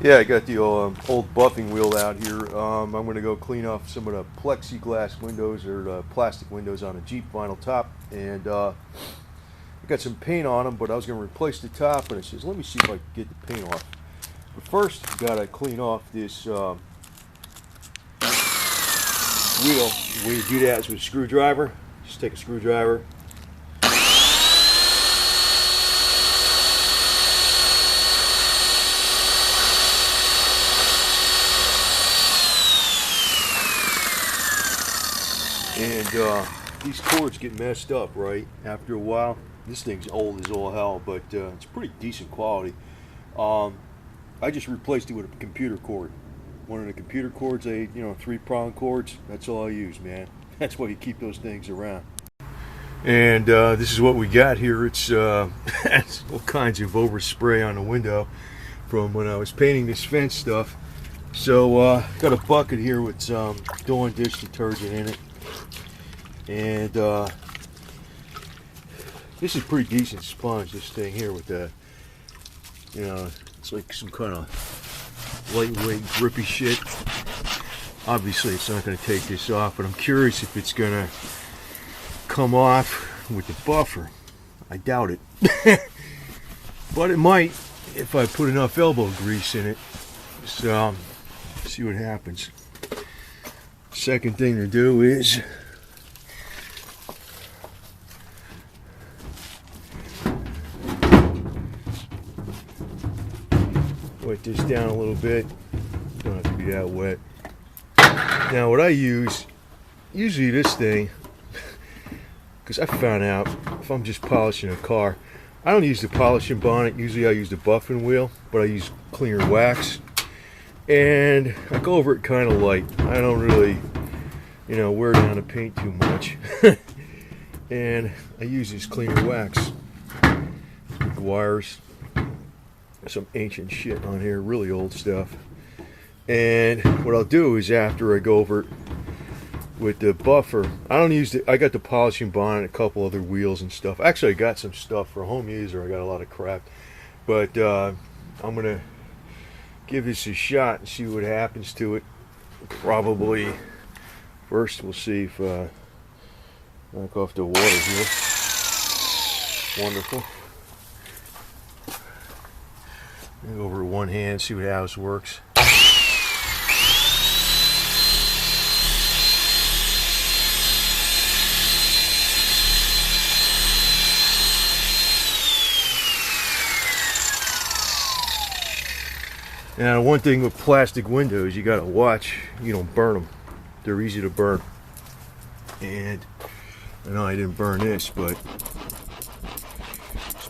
Yeah, I got the old buffing wheel out here. I'm going to go clean off some of the plexiglass windows or the plastic windows on a Jeep vinyl top, and I got some paint on them, but I was going to replace the top, and I says, let me see if I can get the paint off. But first, you got to clean off this wheel. The way you do that is with a screwdriver. Just take a screwdriver. And these cords get messed up, right? After a while. This thing's old as all hell, but it's pretty decent quality. I just replaced it with a computer cord. One of the computer cords, 3-prong cords. That's all I use, man. That's why you keep those things around. And this is what we got here. It's all kinds of overspray on the window from when I was painting this fence stuff. So got a bucket here with some Dawn dish detergent in it. And this is pretty decent sponge, this thing here with the, it's like some kind of lightweight grippy shit. Obviously it's not going to take this off, but I'm curious if it's going to come off with the buffer. I doubt it. But it might if I put enough elbow grease in it. So, see what happens. Second thing to do is wet this down a little bit. Don't have to be that wet. Now what I use, usually this thing, because I found out if I'm just polishing a car, I don't use the polishing bonnet. Usually I use the buffing wheel, but I use cleaner wax. And I go over it kind of light. I don't really, wear down the paint too much. And I use this cleaner wax. Big wires. Some ancient shit on here, really old stuff. And what I'll do is after I go over it with the buffer, I don't use I got the polishing bonnet, a couple other wheels and stuff. Actually I got some stuff for home user. I got a lot of crap, but I'm gonna give this a shot and see what happens to it. Probably first we'll see if knock off the water here. Wonderful. Go over one hand, see how this works. Now, one thing with plastic windows, you gotta watch you don't burn them. They're easy to burn. And I know I didn't burn this, but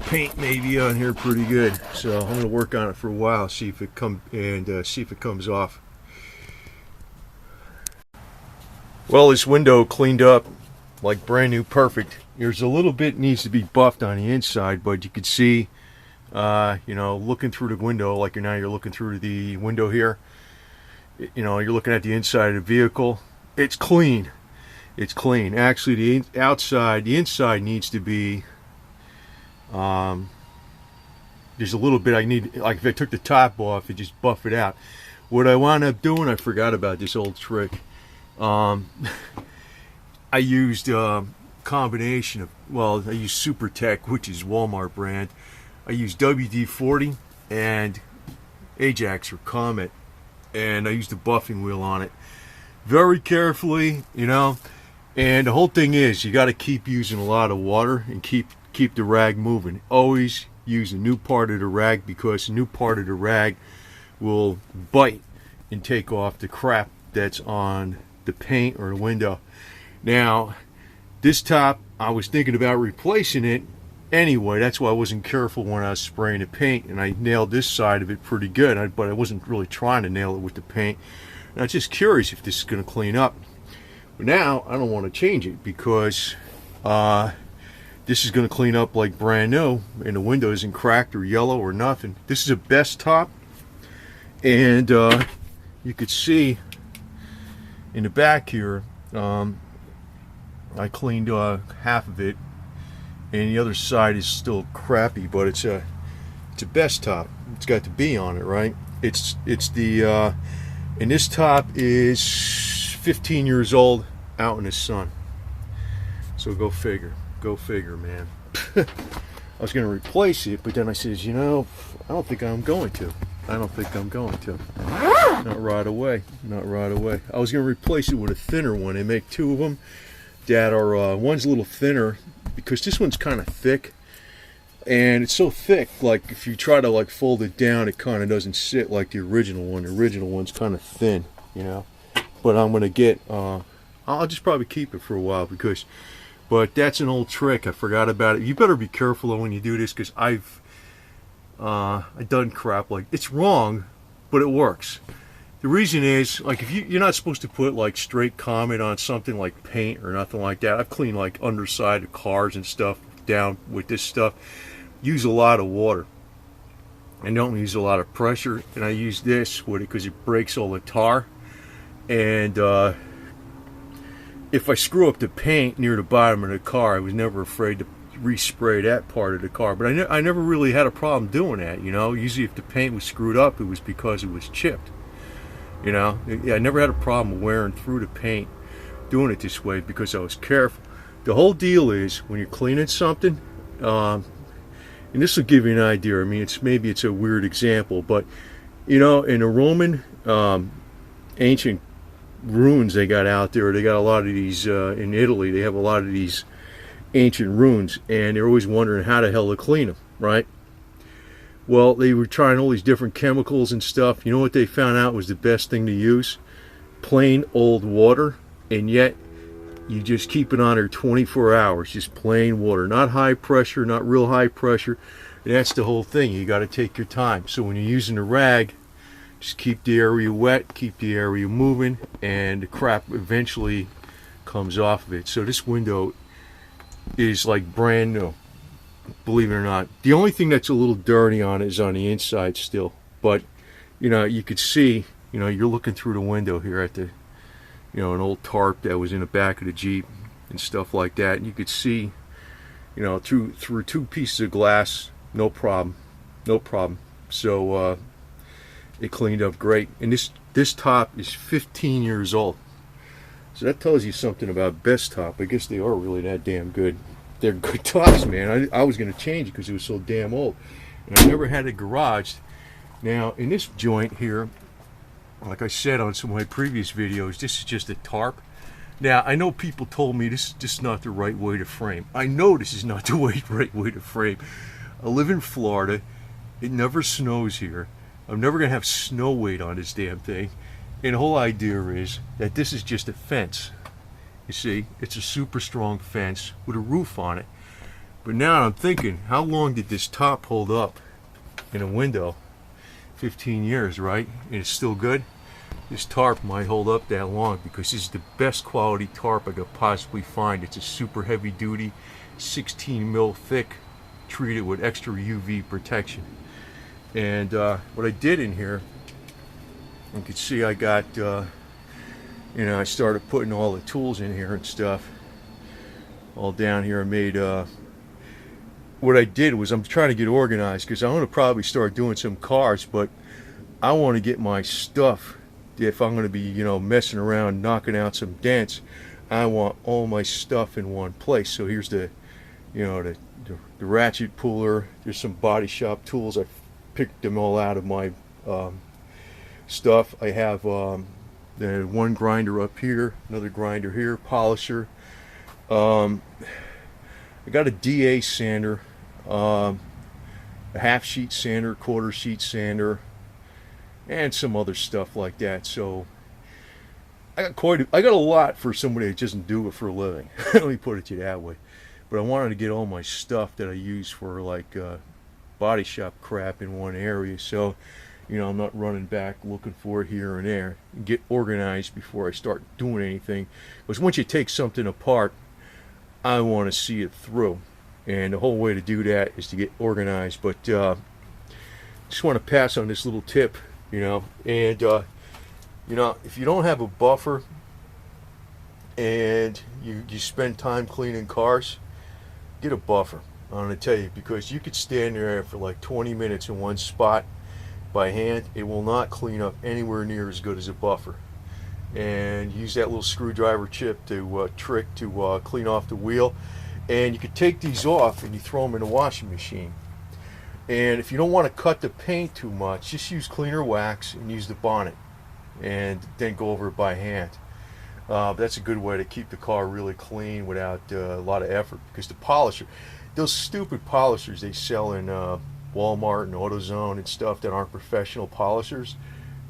paint may be on here pretty good, so I'm gonna work on it for a while, see if it comes off. Well, this window cleaned up like brand new, perfect. There's a little bit needs to be buffed on the inside, but you can see, looking through the window, like you're looking through the window here. You're looking at the inside of the vehicle. It's clean. It's clean. Actually, the inside needs to be. There's a little bit I need, like if I took the top off and just buff it out. What I wound up doing, I forgot about this old trick. I used a combination of, I used Super Tech, which is Walmart brand. I used WD-40 and Ajax or Comet, and I used a buffing wheel on it. Very carefully, and the whole thing is you got to keep using a lot of water and keep the rag moving. Always use a new part of the rag, because a new part of the rag will bite and take off the crap that's on the paint or the window. Now, this top, I was thinking about replacing it anyway. That's why I wasn't careful when I was spraying the paint, and I nailed this side of it pretty good, but I wasn't really trying to nail it with the paint. And I was just curious if this is going to clean up. But now, I don't want to change it, because this is going to clean up like brand new, and the window isn't cracked or yellow or nothing. This is a best top, and you could see in the back here, I cleaned half of it, and the other side is still crappy, but it's a best top. It's got the B on it, right? It's the and this top is 15 years old, out in the sun. So go figure, man. I was going to replace it, but then I says, you know, I don't think I'm going to. Not right away. I was going to replace it with a thinner one. They make two of them that are, one's a little thinner because this one's kind of thick. And it's so thick, like if you try to like fold it down, it kind of doesn't sit like the original one. The original one's kind of thin, you know. But I'm going to get, I'll just probably keep it for a while because, but that's an old trick. I forgot about it. You better be careful though when you do this because I've done crap like, it's wrong, but it works. The reason is, like, if you're not supposed to put like straight Comet on something like paint or nothing like that. I've cleaned like underside of cars and stuff down with this stuff. Use a lot of water and don't use a lot of pressure, and I use this with it because it breaks all the tar. And if I screw up the paint near the bottom of the car, I was never afraid to respray that part of the car, but I never really had a problem doing that, you know. Usually if the paint was screwed up, it was because it was chipped, you know. I never had a problem wearing through the paint doing it this way because I was careful. The whole deal is when you're cleaning something, and this will give you an idea. I mean, maybe it's a weird example, but you know, in the Roman ancient ruins they got out there, they got a lot of these in Italy. They have a lot of these ancient ruins, and they're always wondering how the hell to clean them, right? Well, they were trying all these different chemicals and stuff. You know what they found out was the best thing to use? Plain old water, and yet you just keep it on there 24 hours, just plain water, not high pressure, not real high pressure. And that's the whole thing. You got to take your time. So when you're using a rag, just keep the area wet, keep the area moving, and the crap eventually comes off of it. So this window is like brand new, believe it or not. The only thing that's a little dirty on it is on the inside still. But you know, you could see, you know, you're looking through the window here at the, you know, an old tarp that was in the back of the Jeep and stuff like that. And you could see, you know, through two pieces of glass, no problem. So it cleaned up great. And this top is 15 years old. So that tells you something about Best Top. I guess they are really that damn good. They're good tops, man. I was going to change it because it was so damn old. And I never had it garaged. Now, in this joint here, like I said on some of my previous videos, this is just a tarp. Now, I know people told me this is just not the right way to frame. I know this is not the right way to frame. I live in Florida. It never snows here. I'm never going to have snow weight on this damn thing. And the whole idea is that this is just a fence. You see, it's a super strong fence with a roof on it. But now I'm thinking, how long did this top hold up in a window? 15 years, right? And it's still good. This tarp might hold up that long because this is the best quality tarp I could possibly find. It's a super heavy duty, 16 mil thick, treated with extra UV protection. And what I did in here, you can see I got, you know, I started putting all the tools in here and stuff all down here. I made, what I did was I'm trying to get organized because I want to probably start doing some cars, but I want to get my stuff. If I'm going to be, you know, messing around, knocking out some dents, I want all my stuff in one place. So here's the, you know, the ratchet puller. There's some body shop tools. I picked them all out of my stuff. I have the one grinder up here, another grinder here, polisher. I got a DA sander, a half sheet sander, quarter sheet sander, and some other stuff like that. So I got a lot for somebody that doesn't do it for a living. Let me put it to you that way. But I wanted to get all my stuff that I use for like body shop crap in one area, so you know, I'm not running back looking for it here and there. Get organized before I start doing anything, because once you take something apart, I want to see it through, and the whole way to do that is to get organized. But just want to pass on this little tip, you know. And you know, if you don't have a buffer and you spend time cleaning cars, get a buffer. I'm going to tell you, because you could stand there for like 20 minutes in one spot by hand, it will not clean up anywhere near as good as a buffer. And use that little screwdriver chip to clean off the wheel. And you could take these off and you throw them in the washing machine. And if you don't want to cut the paint too much, just use cleaner wax and use the bonnet, and then go over it by hand. That's a good way to keep the car really clean without a lot of effort, because the polisher, those stupid polishers they sell in Walmart and AutoZone and stuff that aren't professional polishers,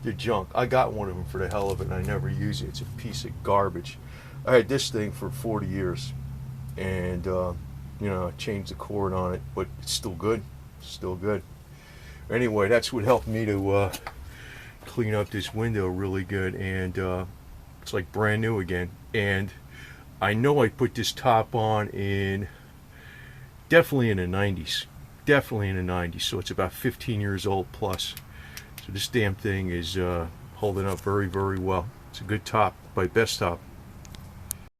they're junk. I got one of them for the hell of it and I never use it. It's a piece of garbage. I had this thing for 40 years and you know, I changed the cord on it, but it's still good. Still good. Anyway, that's what helped me to clean up this window really good, and it's like brand new again. And I know I put this top on in definitely in the 90s, so it's about 15 years old plus. So this damn thing is holding up very, very well. It's a good top, my best top.